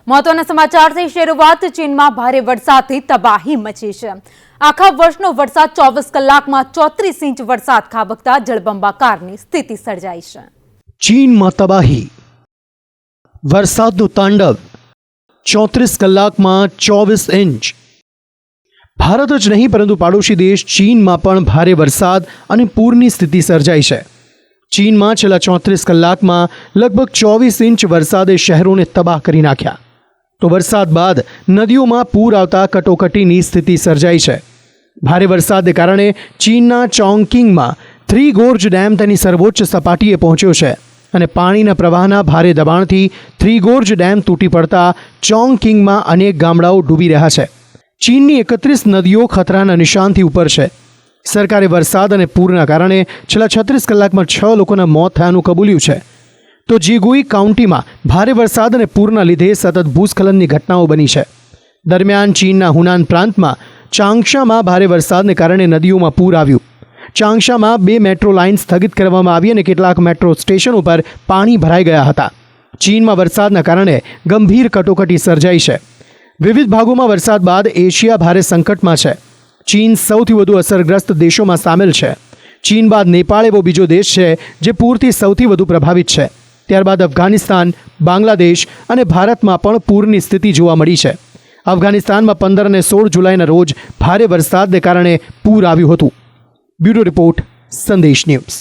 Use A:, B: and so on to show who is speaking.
A: મહત્વના સમાચારથી શરૂઆત ચીનમાં ભારે વરસાદથી તબાહી મચી છે। આખા વર્ષનો વરસાદ 24 કલાકમાં 34 ઇંચ વરસાદ ખાબકતા જળબંબાકારની સ્થિતિ સર્જાઈ છે।
B: ચીનમાં તબાહી, વરસાદનું તાંડવ, 34 કલાકમાં 24 ઇંચ। ભારત જ નહીં પરંતુ પાડોશી દેશ ચીનમાં પણ ભારે વરસાદ અને પૂરની સ્થિતિ સર્જાઈ છે। ચીનમાં છેલ્લા 34 કલાકમાં લગભગ 24 ઇંચ વરસાદે શહેરોને તબાહ કરી નાખ્યા। તો વરસાદ બાદ નદીઓમાં પૂર આવતા કટોકટીની સ્થિતિ સર્જાઈ છે। ભારે વરસાદને કારણે ચીનના ચોંગકિંગમાં થ્રી ગોર્જ ડેમ તેની સર્વોચ્ચ સપાટીએ પહોંચ્યો છે અને પાણીના પ્રવાહના ભારે દબાણથી થ્રી ગોર્જ ડેમ તૂટી પડતા ચોંગકિંગમાં અનેક ગામડાઓ ડૂબી રહ્યા છે। ચીનની 31 નદીઓ ખતરાના નિશાનથી ઉપર છે। સરકારે વરસાદ અને પૂરના કારણે છેલ્લા 36 કલાકમાં 6 લોકોના મોત થયાનું કબૂલ્યું છે। તો જીગુઈ કાઉન્ટીમાં ભારે વરસાદ અને પૂરના લીધે સતત ભૂસ્ખલનની ઘટનાઓ બની છે। દરમિયાન ચીનના હુનાન પ્રાંતમાં ચાંગશામાં ભારે વરસાદને કારણે નદીઓમાં પૂર આવ્યું। ચાંગશામાં 2 મેટ્રો લાઇન સ્થગિત કરવામાં આવી અને કેટલાક મેટ્રો સ્ટેશનો પર પાણી ભરાઈ ગયા હતા। ચીનમાં વરસાદના કારણે ગંભીર કટોકટી સર્જાઈ છે। વિવિધ ભાગોમાં વરસાદ બાદ એશિયા ભારે સંકટમાં છે। ચીન સૌથી વધુ અસરગ્રસ્ત દેશોમાં સામેલ છે। ચીન બાદ નેપાળ એવો બીજો દેશ છે જે પૂરથી સૌથી વધુ પ્રભાવિત છે। ત્યારબાદ અફઘાનિસ્તાન, બાંગ્લાદેશ અને ભારતમાં પણ પૂરની સ્થિતિ જોવા મળી છે। અફઘાનિસ્તાનમાં 15 અને 16 જુલાઈના રોજ ભારે વરસાદને કારણે પૂર આવ્યું હતું। બ્યુરો રિપોર્ટ, સંદેશ ન્યૂઝ।